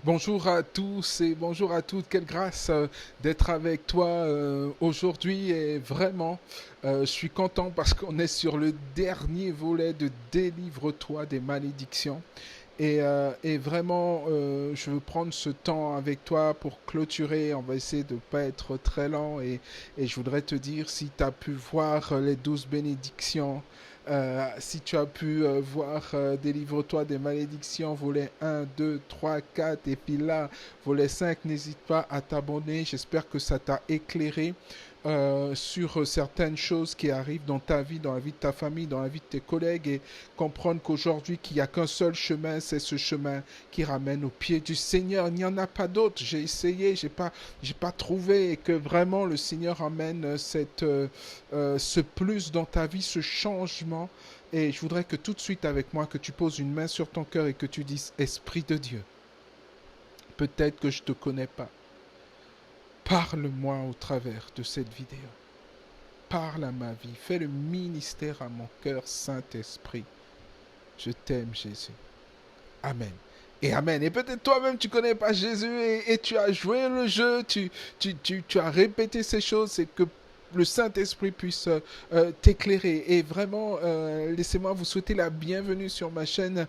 Bonjour à tous et bonjour à toutes. Quelle grâce d'être avec toi aujourd'hui. Et vraiment, je suis content parce qu'on est sur le dernier volet de Délivre-toi des malédictions. Et vraiment, je veux prendre ce temps avec toi pour clôturer. On va essayer de ne pas être très lent. Et je voudrais te dire, si tu as pu voir les 12 bénédictions, si tu as pu voir Délivre-toi des malédictions, volet 1, 2, 3, 4, et puis là, volet 5, n'hésite pas à t'abonner. J'espère que ça t'a éclairé sur certaines choses qui arrivent dans ta vie, dans la vie de ta famille, dans la vie de tes collègues, et comprendre qu'aujourd'hui, qu'il n'y a qu'un seul chemin, c'est ce chemin qui ramène au pied du Seigneur. Il n'y en a pas d'autre. J'ai essayé, j'ai pas trouvé, et que vraiment le Seigneur amène ce plus dans ta vie, ce changement. Et je voudrais que tout de suite avec moi, que tu poses une main sur ton cœur et que tu dises, Esprit de Dieu, peut-être que je ne te connais pas. Parle-moi au travers de cette vidéo. Parle à ma vie. Fais le ministère à mon cœur, Saint-Esprit. Je t'aime, Jésus. Amen. Et Amen. Et peut-être toi-même, tu ne connais pas Jésus et tu as joué le jeu, tu as répété ces choses, c'est que le Saint-Esprit puisse t'éclairer. Et vraiment, laissez-moi vous souhaiter la bienvenue sur ma chaîne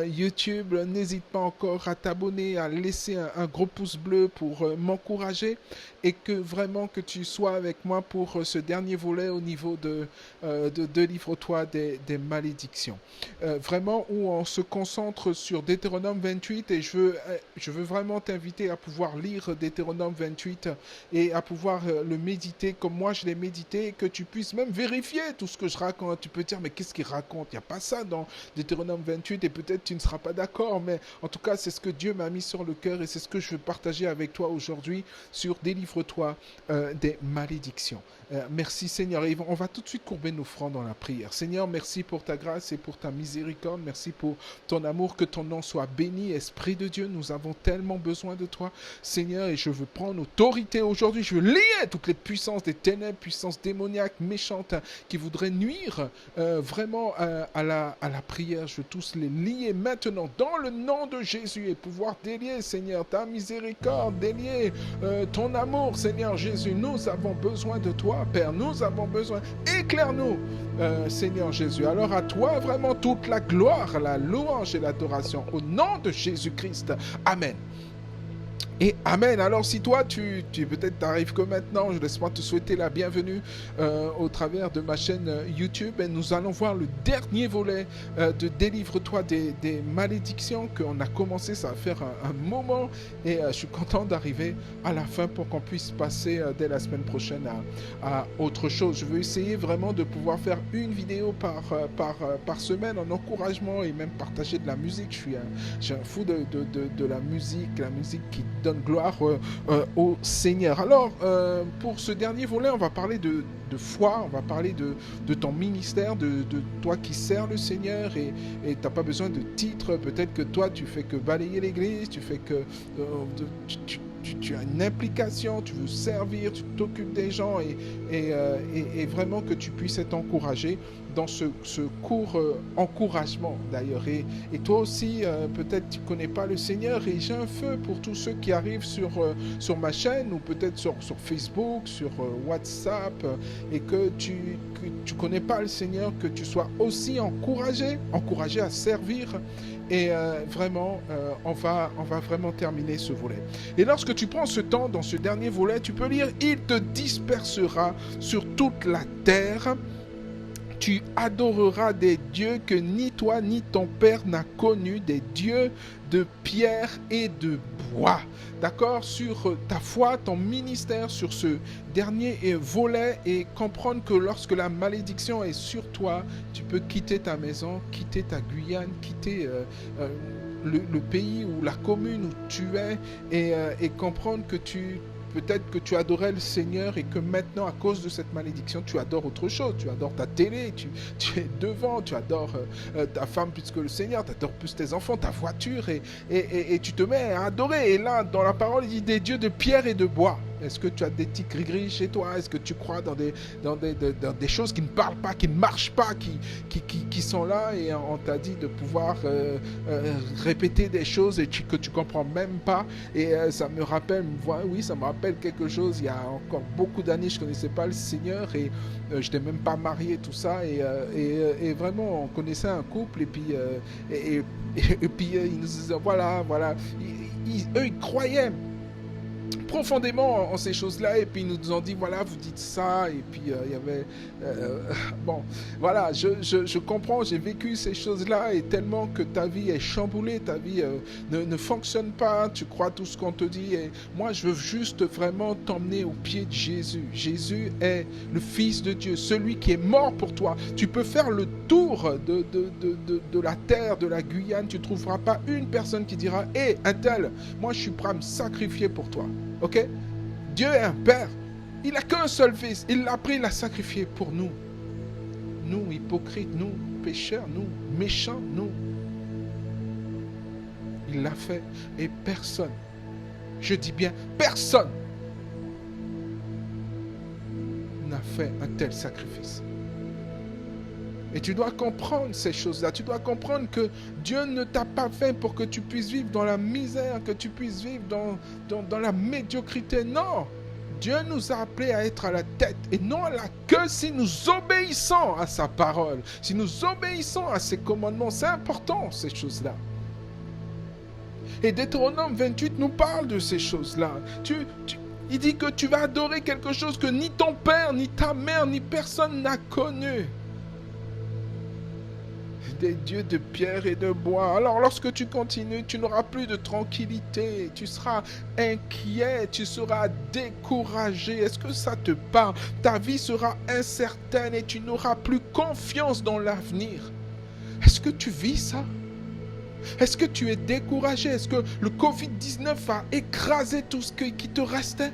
YouTube. N'hésite pas encore à t'abonner, à laisser un gros pouce bleu pour m'encourager, et que vraiment que tu sois avec moi pour ce dernier volet au niveau de Délivre-toi des malédictions. Vraiment où on se concentre sur Deutéronome 28, et je veux vraiment t'inviter à pouvoir lire Deutéronome 28 et à pouvoir le méditer comme moi je l'ai médité, et que tu puisses même vérifier tout ce que je raconte. Tu peux dire, mais qu'est-ce qu'il raconte? Il n'y a pas ça dans Deutéronome 28, et peut-être tu ne seras pas d'accord, mais en tout cas, c'est ce que Dieu m'a mis sur le cœur, et c'est ce que je veux partager avec toi aujourd'hui sur Délivre-toi des malédictions. Merci Seigneur. Et on va tout de suite courber nos fronts dans la prière. Seigneur, merci pour ta grâce et pour ta miséricorde. Merci pour ton amour. Que ton nom soit béni. Esprit de Dieu, nous avons tellement besoin de toi, Seigneur, et je veux prendre autorité aujourd'hui. Je veux lier toutes les puissances des ténèbres, puissances démoniaques, méchantes, qui voudraient nuire vraiment à la prière. Je veux tous les lier maintenant dans le nom de Jésus, et pouvoir délier, Seigneur, ta miséricorde, délier ton amour, Seigneur Jésus. Nous avons besoin de toi, Père. Nous avons besoin. Éclaire-nous, Seigneur Jésus. Alors à toi vraiment toute la gloire, la louange et l'adoration au nom de Jésus-Christ. Amen. Et Amen. Alors si toi, tu peut-être t'arrives que maintenant, je laisse-moi te souhaiter la bienvenue au travers de ma chaîne YouTube. Et nous allons voir le dernier volet de Délivre-toi des malédictions qu'on a commencé. Ça va faire un moment, et je suis content d'arriver à la fin pour qu'on puisse passer dès la semaine prochaine à autre chose. Je veux essayer vraiment de pouvoir faire une vidéo par semaine en encouragement, et même partager de la musique. Je suis un fou de la musique qui donne gloire au Seigneur. Alors, pour ce dernier volet, on va parler de foi, on va parler de ton ministère, de toi qui sers le Seigneur, et tu n'as pas besoin de titre. Peut-être que toi, tu fais que balayer l'église, tu fais que tu as une implication, tu veux servir, tu t'occupes des gens, et vraiment que tu puisses être encouragé dans ce court encouragement d'ailleurs. Et toi aussi, peut-être tu ne connais pas le Seigneur, et j'ai un feu pour tous ceux qui arrivent sur ma chaîne, ou peut-être sur Facebook, sur WhatsApp, et que tu connais pas le Seigneur, que tu sois aussi encouragé à servir. Et vraiment, on va vraiment terminer ce volet. Et lorsque tu prends ce temps dans ce dernier volet, tu peux lire, il te dispersera sur toute la terre. Tu adoreras des dieux que ni toi ni ton père n'a connus, des dieux de pierre et de bois. D'accord? Sur ta foi, ton ministère, sur ce dernier volet, et comprendre que lorsque la malédiction est sur toi, tu peux quitter ta maison, quitter ta Guyane, quitter le pays ou la commune où tu es, et comprendre que peut-être que tu adorais le Seigneur, et que maintenant, à cause de cette malédiction, tu adores autre chose. Tu adores ta télé, tu es devant, tu adores ta femme plus que le Seigneur, tu adores plus tes enfants, ta voiture, et tu te mets à adorer. Et là, dans la parole, il dit des dieux de pierre et de bois. Est-ce que tu as des petits gris-gris chez toi? Est-ce que tu crois dans des choses qui ne parlent pas, qui ne marchent pas, qui sont là et on t'a dit de pouvoir répéter des choses et que tu comprends même pas? Et ça me rappelle, oui, ça me rappelle quelque chose. Il y a encore beaucoup d'années, je ne connaissais pas le Seigneur et je n'étais même pas marié, tout ça. Et vraiment, on connaissait un couple et puis, puis ils nous disaient, voilà. Eux, ils croyaient profondément en ces choses-là et puis ils nous ont dit voilà vous dites ça et puis il y avait bon voilà je comprends, j'ai vécu ces choses-là et tellement que ta vie est chamboulée, ta vie ne fonctionne pas, tu crois tout ce qu'on te dit et moi je veux juste vraiment t'emmener au pied de Jésus. Jésus est le Fils de Dieu, celui qui est mort pour toi. Tu peux faire le tour de la terre, de la Guyane, tu ne trouveras pas une personne qui dira hé, un tel, moi je suis prêt à me sacrifier pour toi. Ok? Dieu est un Père. Il n'a qu'un seul Fils. Il l'a pris, il l'a sacrifié pour nous. Nous, hypocrites, nous, pécheurs, nous, méchants, nous. Il l'a fait. Et personne, je dis bien personne, n'a fait un tel sacrifice. Et tu dois comprendre ces choses-là. Tu dois comprendre que Dieu ne t'a pas fait pour que tu puisses vivre dans la misère, que tu puisses vivre dans la médiocrité. Non! Dieu nous a appelés à être à la tête et non à la queue si nous obéissons à sa parole, si nous obéissons à ses commandements. C'est important, ces choses-là. Et Deutéronome 28 nous parle de ces choses-là. Il dit que tu vas adorer quelque chose que ni ton père, ni ta mère, ni personne n'a connu. Des dieux de pierre et de bois. Alors lorsque tu continues, tu n'auras plus de tranquillité, tu seras inquiet, tu seras découragé. Est-ce que ça te parle? Ta vie sera incertaine et tu n'auras plus confiance dans l'avenir. Est-ce que tu vis ça? Est-ce que tu es découragé? Est-ce que le Covid-19 a écrasé tout ce qui te restait?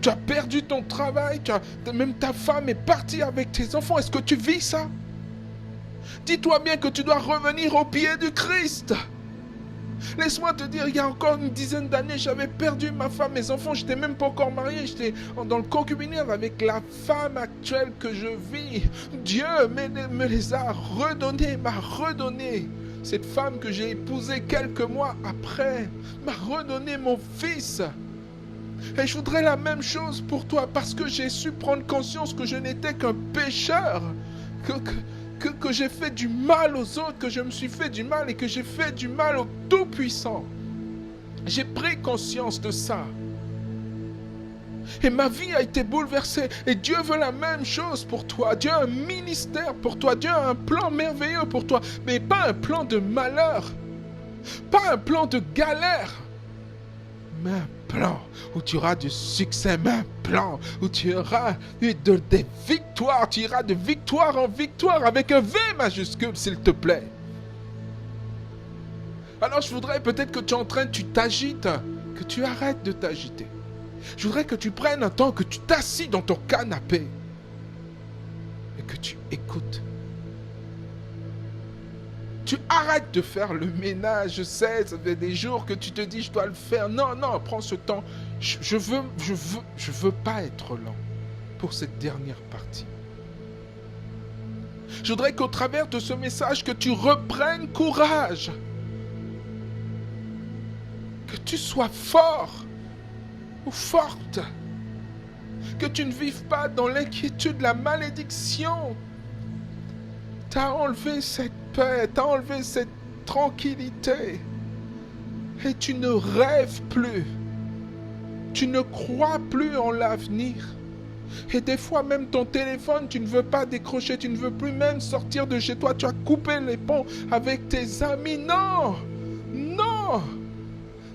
Tu as perdu ton travail, même ta femme est partie avec tes enfants. Est-ce que tu vis ça? Dis-toi bien que tu dois revenir au pied du Christ. Laisse-moi te dire, il y a encore une dizaine d'années, j'avais perdu ma femme, mes enfants, je n'étais même pas encore marié, j'étais dans le concubinaire avec la femme actuelle que je vis. Dieu me les a redonnés, m'a redonné. Cette femme que j'ai épousée quelques mois après m'a redonné mon fils. Et je voudrais la même chose pour toi parce que j'ai su prendre conscience que je n'étais qu'un pécheur, que j'ai fait du mal aux autres, que je me suis fait du mal et que j'ai fait du mal au Tout-Puissant. J'ai pris conscience de ça. Et ma vie a été bouleversée. Et Dieu veut la même chose pour toi. Dieu a un ministère pour toi. Dieu a un plan merveilleux pour toi. Mais pas un plan de malheur. Pas un plan de galère. Mais un plan où tu auras du succès. Mais un plan où tu auras des victoires. Tu iras de victoire en victoire avec un V majuscule, s'il te plaît. Alors je voudrais peut-être que tu t'agites, que tu arrêtes de t'agiter. Je voudrais que tu prennes un temps, que tu t'assis dans ton canapé et que tu écoutes. Tu arrêtes de faire le ménage, je sais, ça fait des jours que tu te dis je dois le faire. Non, prends ce temps. Je veux pas être lent pour cette dernière partie. Je voudrais qu'au travers de ce message, que tu reprennes courage. Que tu sois fort ou forte. Que tu ne vives pas dans l'inquiétude, la malédiction. T'as enlevé cette paix, t'as enlevé cette tranquillité. Et tu ne rêves plus. Tu ne crois plus en l'avenir. Et des fois même ton téléphone, tu ne veux pas décrocher, tu ne veux plus même sortir de chez toi. Tu as coupé les ponts avec tes amis. Non!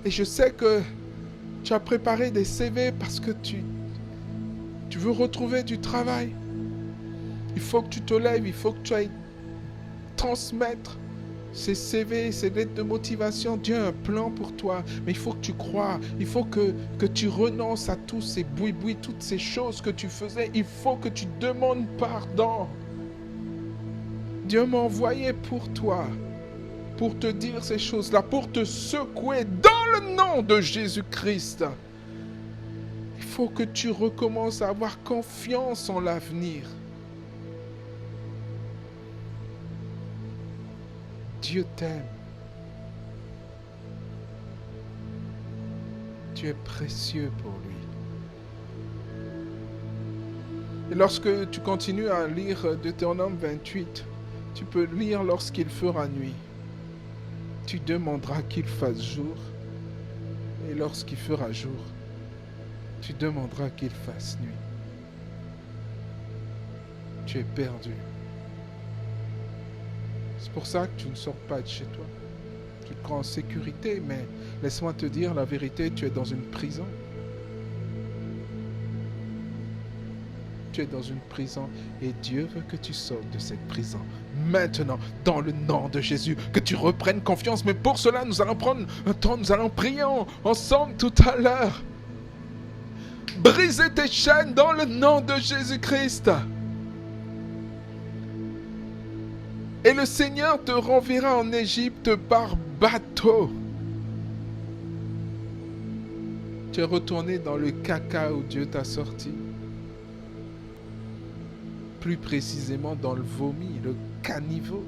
Et je sais que tu as préparé des CV parce que tu veux retrouver du travail. Il faut que tu te lèves, il faut que tu ailles transmettre ces CV, ces lettres de motivation. Dieu a un plan pour toi, mais il faut que tu crois. Il faut que tu renonces à tous ces boui-boui, toutes ces choses que tu faisais. Il faut que tu demandes pardon. Dieu m'a envoyé pour toi, pour te dire ces choses-là, pour te secouer dans le nom de Jésus-Christ. faut que tu recommences à avoir confiance en l'avenir. Dieu t'aime. Tu es précieux pour lui. Et lorsque tu continues à lire Deutéronome 28, tu peux lire lorsqu'il fera nuit. Tu demanderas qu'il fasse jour. Et lorsqu'il fera jour, tu demanderas qu'il fasse nuit. Tu es perdu. C'est pour ça que tu ne sors pas de chez toi. Tu te crois en sécurité, mais laisse-moi te dire la vérité, tu es dans une prison. Tu es dans une prison et Dieu veut que tu sortes de cette prison. Maintenant, dans le nom de Jésus, que tu reprennes confiance. Mais pour cela, nous allons prendre un temps, nous allons prier ensemble tout à l'heure. Brisez tes chaînes dans le nom de Jésus-Christ. Et le Seigneur te renverra en Égypte par bateau. Tu es retourné dans le caca où Dieu t'a sorti. Plus précisément dans le vomi, le caniveau.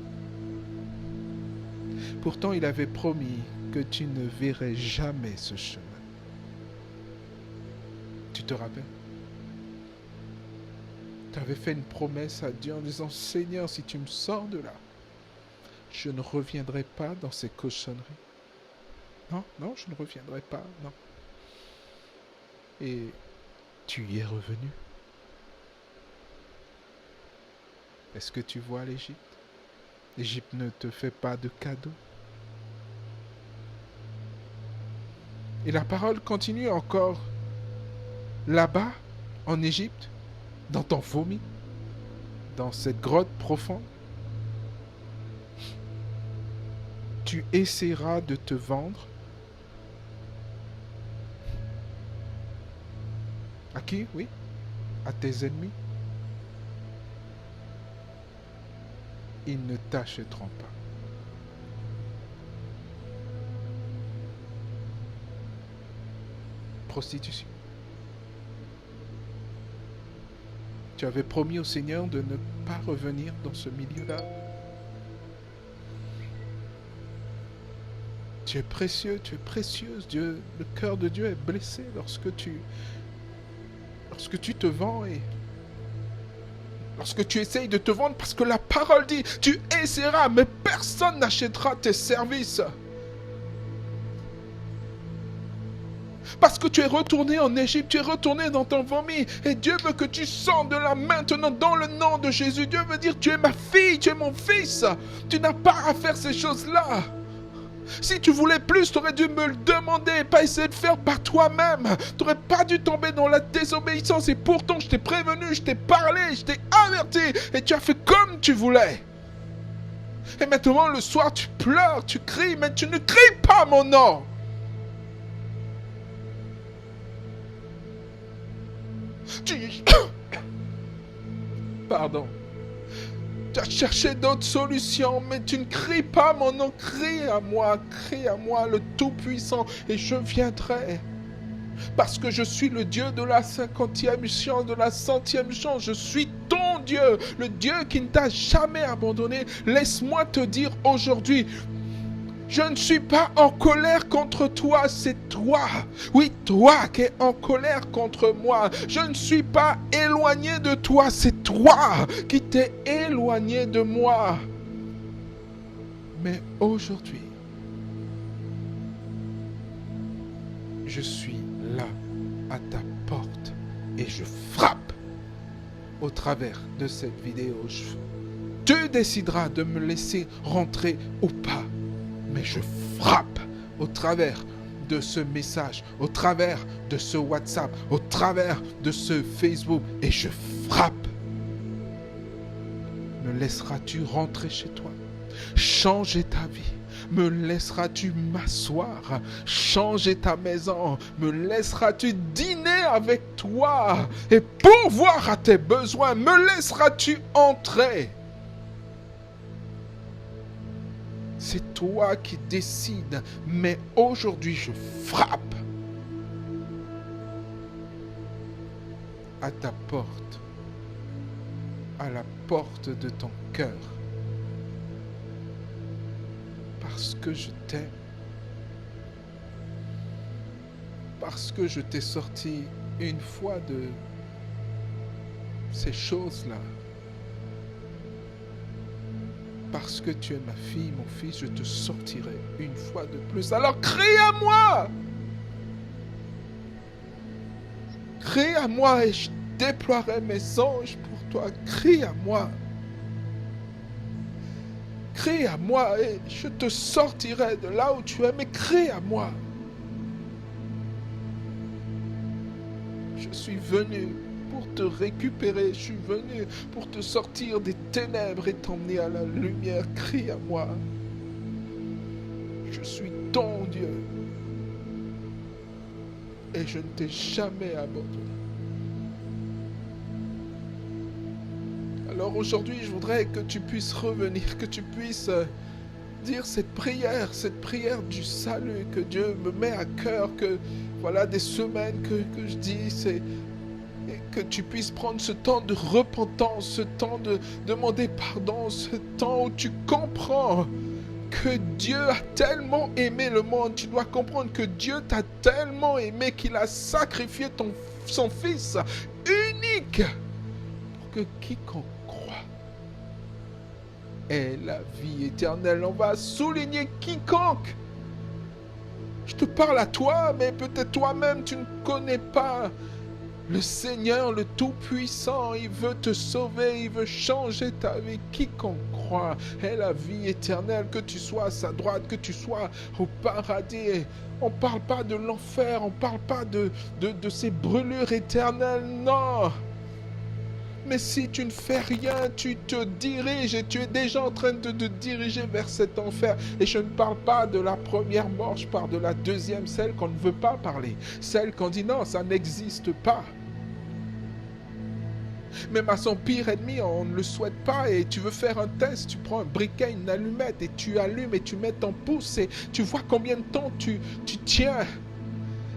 Pourtant, il avait promis que tu ne verrais jamais ce chemin. Tu te rappelles? Tu avais fait une promesse à Dieu en disant, Seigneur, si tu me sors de là, je ne reviendrai pas dans ces cochonneries. Non, non, je ne reviendrai pas, non. Et tu y es revenu. Est-ce que tu vois l'Égypte? L'Égypte ne te fait pas de cadeaux. Et la parole continue encore. Là-bas, en Égypte, dans ton vomi, dans cette grotte profonde, tu essaieras de te vendre. À qui? Oui, à tes ennemis. Ils ne t'achèteront pas. Prostitution. Tu avais promis au Seigneur de ne pas revenir dans ce milieu-là. Tu es précieux, tu es précieuse. Dieu, le cœur de Dieu est blessé lorsque tu te vends et lorsque tu essayes de te vendre, parce que la parole dit, tu essaieras, mais personne n'achètera tes services. Parce que tu es retourné en Égypte, tu es retourné dans ton vomi. Et Dieu veut que tu sortes de là maintenant dans le nom de Jésus. Dieu veut dire, tu es ma fille, tu es mon fils. Tu n'as pas à faire ces choses-là. Si tu voulais plus, tu aurais dû me le demander et pas essayer de faire par toi-même. Tu n'aurais pas dû tomber dans la désobéissance. Et pourtant, je t'ai prévenu, je t'ai parlé, je t'ai averti. Et tu as fait comme tu voulais. Et maintenant, le soir, tu pleures, tu cries, mais tu ne cries pas mon nom. Pardon. Tu as cherché d'autres solutions, mais tu ne cries pas mon nom. Crie à moi, le Tout-Puissant, et je viendrai. Parce que je suis le Dieu de la 50e chance, de la 100e chance. Je suis ton Dieu, le Dieu qui ne t'a jamais abandonné. Laisse-moi te dire aujourd'hui, je ne suis pas en colère contre toi, c'est toi. Oui, toi qui es en colère contre moi. Je ne suis pas éloigné de toi, c'est toi qui t'es éloigné de moi. Mais aujourd'hui, je suis là à ta porte et je frappe au travers de cette vidéo. Tu décideras de me laisser rentrer ou pas. Mais je frappe au travers de ce message, au travers de ce WhatsApp, au travers de ce Facebook, et je frappe. Me laisseras-tu rentrer chez toi, changer ta vie? Me laisseras-tu m'asseoir, changer ta maison? Me laisseras-tu dîner avec toi et pourvoir à tes besoins? Me laisseras-tu entrer? C'est toi qui décides, mais aujourd'hui je frappe. à ta porte, à la porte de ton cœur, parce que je t'aime, parce que je t'ai sorti une fois de ces choses-là, parce que tu es ma fille, mon fils, je te sortirai une fois de plus. Alors crie à moi! Crie à moi et je déploierai mes anges pour toi. Crie à moi. Crie à moi et je te sortirai de là où tu es, mais crie à moi. Je suis venu pour te récupérer, je suis venu pour te sortir des ténèbres et t'emmener à la lumière. Crie à moi. Je suis ton Dieu. Et je ne t'ai jamais abandonné. Alors aujourd'hui, je voudrais que tu puisses revenir, que tu puisses dire cette prière du salut que Dieu me met à cœur, que voilà des semaines que je dis, c'est que tu puisses prendre ce temps de repentance, ce temps de demander pardon, ce temps où tu comprends que Dieu a tellement aimé le monde. Tu dois comprendre que Dieu t'a tellement aimé qu'il a sacrifié son Fils unique pour que quiconque croit ait la vie éternelle. On va souligner quiconque. Je te parle à toi, mais peut-être toi-même tu ne connais pas le Seigneur, le Tout-Puissant. Il veut te sauver, il veut changer ta vie. Quiconque croit ait la vie éternelle, que tu sois à sa droite, que tu sois au paradis. On ne parle pas de l'enfer, on ne parle pas de ces brûlures éternelles, non. Mais si tu ne fais rien, tu te diriges et tu es déjà en train de te diriger vers cet enfer. Et je ne parle pas de la première mort, je parle de la deuxième, celle qu'on ne veut pas parler. Celle qu'on dit non, ça n'existe pas. Même à son pire ennemi, on ne le souhaite pas. Et tu veux faire un test, tu prends un briquet, une allumette et tu allumes et tu mets ton pouce et tu vois combien de temps tu tiens.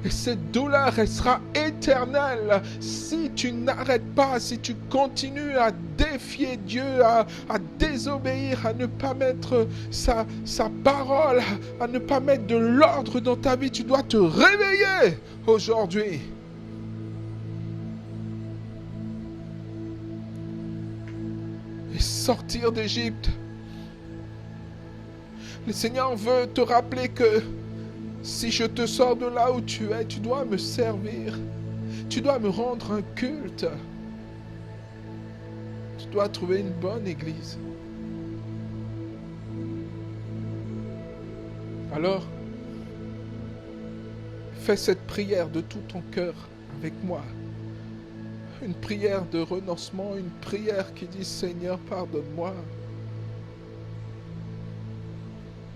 Et cette douleur, elle sera éternelle si tu n'arrêtes pas, si tu continues à défier Dieu, à désobéir, à ne pas mettre sa parole, à ne pas mettre de l'ordre dans ta vie. Tu dois te réveiller aujourd'hui. Et sortir d'Égypte. Le Seigneur veut te rappeler que si je te sors de là où tu es, tu dois me servir. Tu dois me rendre un culte. Tu dois trouver une bonne église. Alors, fais cette prière de tout ton cœur avec moi. Une prière de renoncement, une prière qui dit « Seigneur, pardonne-moi ».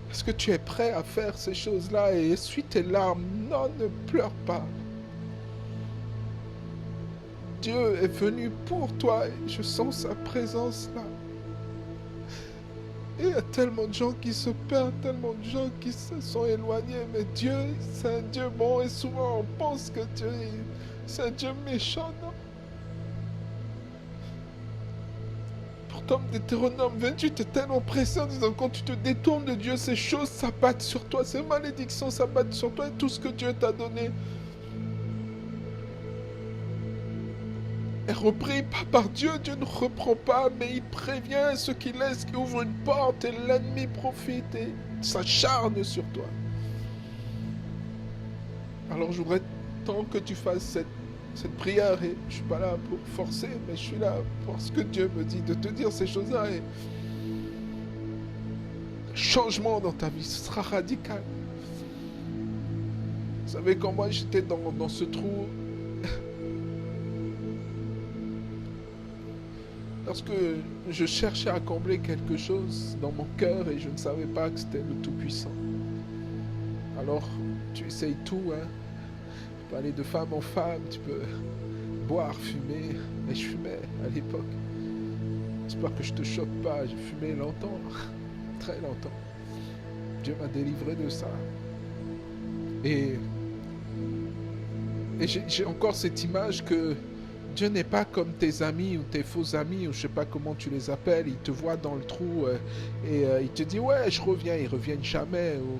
Est-ce que tu es prêt à faire ces choses-là et essuie tes larmes? Non, ne pleure pas. Dieu est venu pour toi et je sens sa présence là. Et il y a tellement de gens qui se perdent, tellement de gens qui se sont éloignés. Mais Dieu, c'est un Dieu bon et souvent on pense que Dieu, c'est un Dieu méchant, non? Tom Deutéronome 28 est tellement précis en disant quand tu te détournes de Dieu, ces choses s'abattent sur toi, ces malédictions s'abattent sur toi et tout ce que Dieu t'a donné est repris pas par Dieu. Dieu ne reprend pas, mais il prévient ceux qui laissent, qui ouvrent une porte et l'ennemi profite et s'acharne sur toi. Alors je voudrais tant que tu fasses cette prière, et je ne suis pas là pour forcer, mais je suis là parce que Dieu me dit de te dire ces choses-là, et le changement dans ta vie, ce sera radical. Vous savez, quand moi j'étais dans ce trou, lorsque je cherchais à combler quelque chose dans mon cœur et je ne savais pas que c'était le Tout-Puissant. Alors, tu essayes tout, hein. Tu peux aller de femme en femme, tu peux boire, fumer. Et je fumais à l'époque. J'espère que je te choque pas, j'ai fumé longtemps, très longtemps. Dieu m'a délivré de ça. Et j'ai encore cette image que Dieu n'est pas comme tes amis ou tes faux amis ou je sais pas comment tu les appelles. Ils te voient dans le trou et il te dit ouais je reviens. Ils reviennent jamais. Ou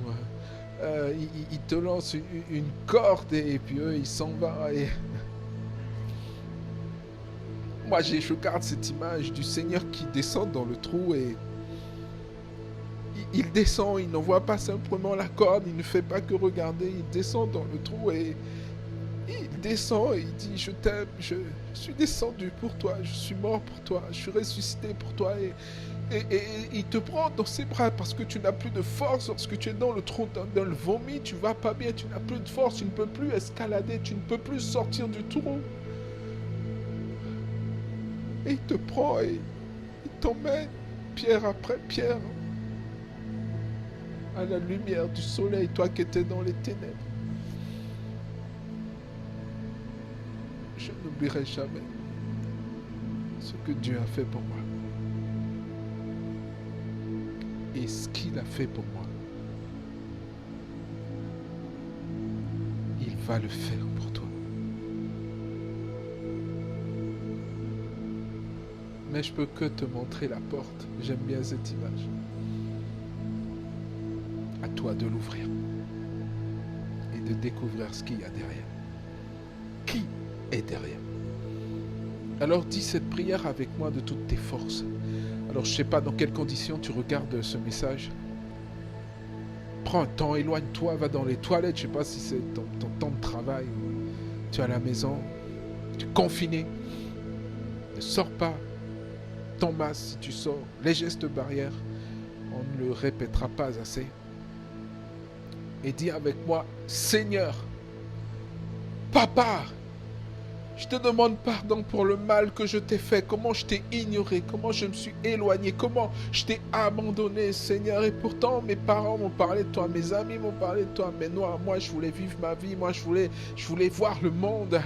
il te lance une corde et puis eux ils s'en vont. Et moi je garde cette image du Seigneur qui descend dans le trou et il descend. Il n'envoie pas simplement la corde. Il ne fait pas que regarder. Il descend dans le trou et il descend et il dit je t'aime, je suis descendu pour toi, je suis mort pour toi, je suis ressuscité pour toi et il te prend dans ses bras parce que tu n'as plus de force lorsque tu es dans le trou, dans le vomi, tu vas pas bien, tu n'as plus de force, tu ne peux plus escalader, tu ne peux plus sortir du trou. Et il te prend et il t'emmène pierre après pierre à la lumière du soleil, toi qui étais dans les ténèbres. Je n'oublierai jamais ce que Dieu a fait pour moi. Et ce qu'il a fait pour moi, il va le faire pour toi. Mais je peux que te montrer la porte. J'aime bien cette image. À toi de l'ouvrir et de découvrir ce qu'il y a derrière. Qui est derrière? Alors dis cette prière avec moi de toutes tes forces. Alors je ne sais pas dans quelles conditions tu regardes ce message. Prends un temps, éloigne-toi, va dans les toilettes. Je ne sais pas si c'est ton temps de travail. Tu es à la maison, tu es confiné. Ne sors pas. Ton masque si tu sors. Les gestes barrières, on ne le répétera pas assez. Et dis avec moi, Seigneur, Papa, je te demande pardon pour le mal que je t'ai fait, comment je t'ai ignoré, comment je me suis éloigné, comment je t'ai abandonné, Seigneur. Et pourtant, mes parents m'ont parlé de toi, mes amis m'ont parlé de toi, mais non, moi, je voulais vivre ma vie, moi, je voulais voir le monde.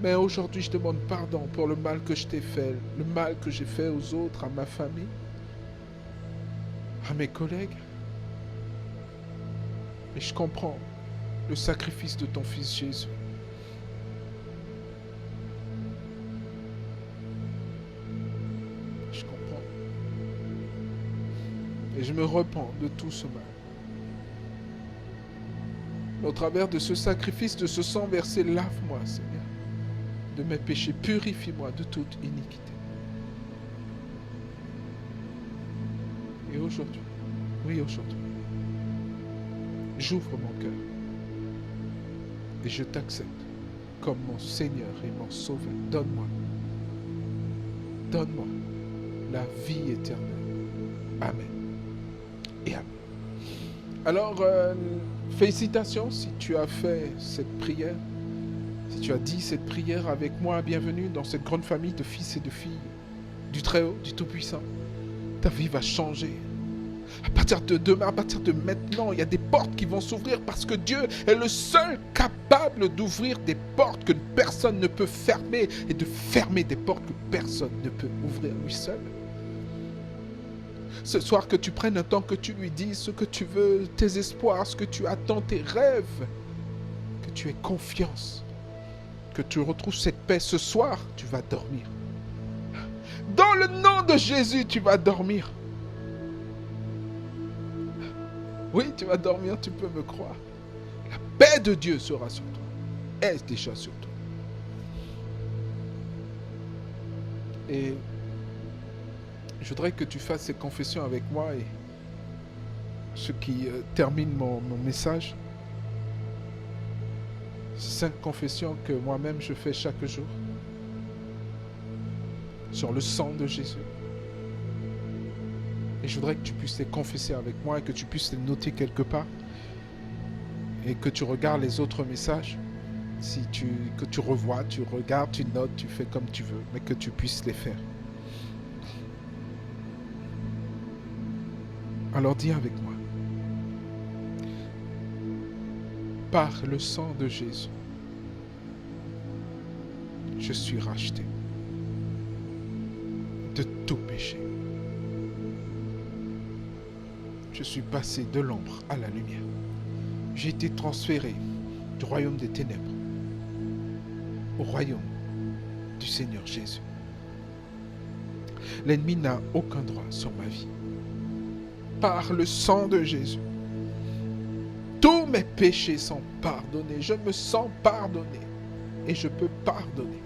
Mais aujourd'hui, je demande pardon pour le mal que je t'ai fait, le mal que j'ai fait aux autres, à ma famille, à mes collègues. Et je comprends le sacrifice de ton Fils Jésus. Je comprends. Et je me repens de tout ce mal. Au travers de ce sacrifice, de ce sang versé, lave-moi, Seigneur, de mes péchés, purifie-moi de toute iniquité. Et aujourd'hui, oui aujourd'hui, j'ouvre mon cœur et je t'accepte comme mon Seigneur et mon Sauveur. Donne-moi la vie éternelle. Amen et amen. Alors, félicitations si tu as fait cette prière, si tu as dit cette prière avec moi. Bienvenue dans cette grande famille de fils et de filles du Très-Haut, du Tout-Puissant. Ta vie va changer. À partir de demain, à partir de maintenant, il y a des portes qui vont s'ouvrir parce que Dieu est le seul capable d'ouvrir des portes que personne ne peut fermer et de fermer des portes que personne ne peut ouvrir lui seul. Ce soir, que tu prennes un temps, que tu lui dises ce que tu veux, tes espoirs, ce que tu attends, tes rêves, que tu aies confiance, que tu retrouves cette paix. Ce soir, tu vas dormir. Dans le nom de Jésus, tu vas dormir. Oui, tu vas dormir, tu peux me croire. La paix de Dieu sera sur toi. Est déjà sur toi. Et je voudrais que tu fasses ces confessions avec moi et ce qui termine mon message. Ces 5 confessions que moi-même je fais chaque jour sur le sang de Jésus. Et je voudrais que tu puisses les confesser avec moi et que tu puisses les noter quelque part. Et que tu regardes les autres messages. Que tu revois, tu regardes, tu notes, tu fais comme tu veux. Mais que tu puisses les faire. Alors dis avec moi. Par le sang de Jésus, je suis racheté de tout péché. Je suis passé de l'ombre à la lumière. J'ai été transféré du royaume des ténèbres au royaume du Seigneur Jésus. L'ennemi n'a aucun droit sur ma vie. Par le sang de Jésus, tous mes péchés sont pardonnés. Je me sens pardonné et je peux pardonner.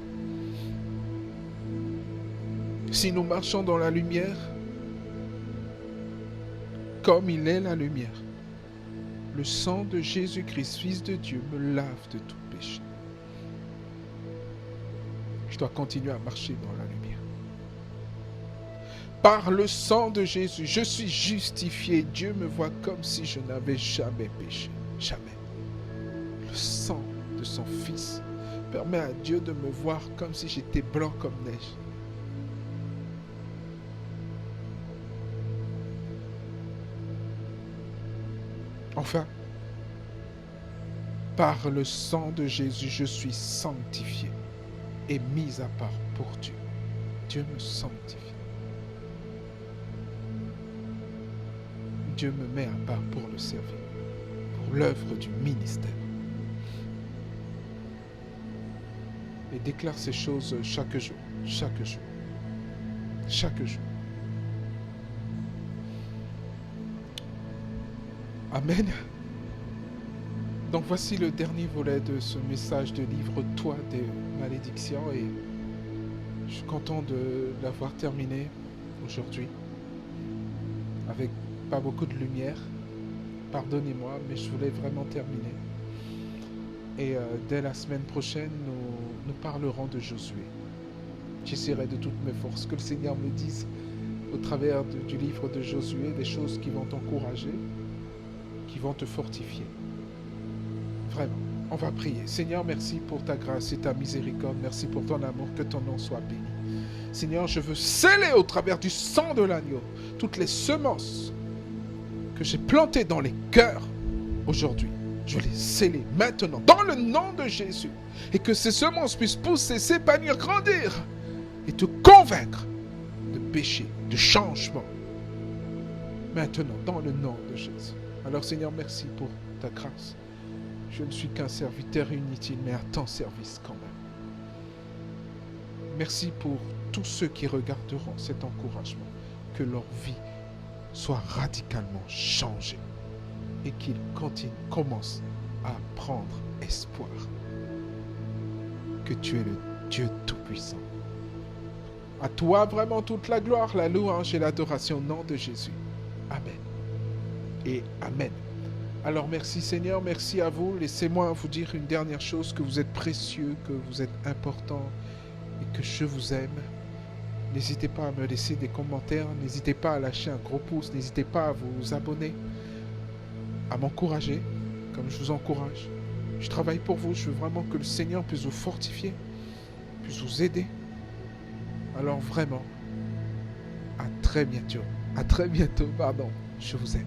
Si nous marchons dans la lumière, comme il est la lumière, le sang de Jésus-Christ, Fils de Dieu, me lave de tout péché. Je dois continuer à marcher dans la lumière. Par le sang de Jésus, je suis justifié. Dieu me voit comme si je n'avais jamais péché. Jamais. Le sang de son Fils permet à Dieu de me voir comme si j'étais blanc comme neige. Enfin, par le sang de Jésus, je suis sanctifié et mis à part pour Dieu. Dieu me sanctifie. Dieu me met à part pour le servir, pour l'œuvre du ministère. Et déclare ces choses chaque jour, chaque jour, chaque jour. Amen. Donc voici le dernier volet de ce message de livre-toi des malédictions et je suis content de l'avoir terminé aujourd'hui avec pas beaucoup de lumière. Pardonnez-moi, mais je voulais vraiment terminer. Et dès la semaine prochaine, nous parlerons de Josué. J'essaierai de toutes mes forces que le Seigneur me dise au travers du livre de Josué des choses qui vont t'encourager, qui vont te fortifier. Vraiment, on va prier. Seigneur, merci pour ta grâce et ta miséricorde. Merci pour ton amour, que ton nom soit béni. Seigneur, je veux sceller au travers du sang de l'agneau toutes les semences que j'ai plantées dans les cœurs aujourd'hui. Je veux les sceller maintenant dans le nom de Jésus. Et que ces semences puissent pousser, s'épanouir, grandir et te convaincre de péché, de changement. Maintenant, dans le nom de Jésus. Alors Seigneur, merci pour ta grâce. Je ne suis qu'un serviteur inutile, mais à ton service quand même. Merci pour tous ceux qui regarderont cet encouragement, que leur vie soit radicalement changée et qu'ils commencent à prendre espoir que tu es le Dieu Tout-Puissant. À toi vraiment toute la gloire, la louange et l'adoration au nom de Jésus. Amen. Et Amen. Alors merci Seigneur, merci à vous. Laissez-moi vous dire une dernière chose, que vous êtes précieux, que vous êtes important et que je vous aime. N'hésitez pas à me laisser des commentaires, n'hésitez pas à lâcher un gros pouce, n'hésitez pas à vous abonner, à m'encourager, comme je vous encourage. Je travaille pour vous, je veux vraiment que le Seigneur puisse vous fortifier, puisse vous aider. Alors vraiment, à très bientôt, je vous aime.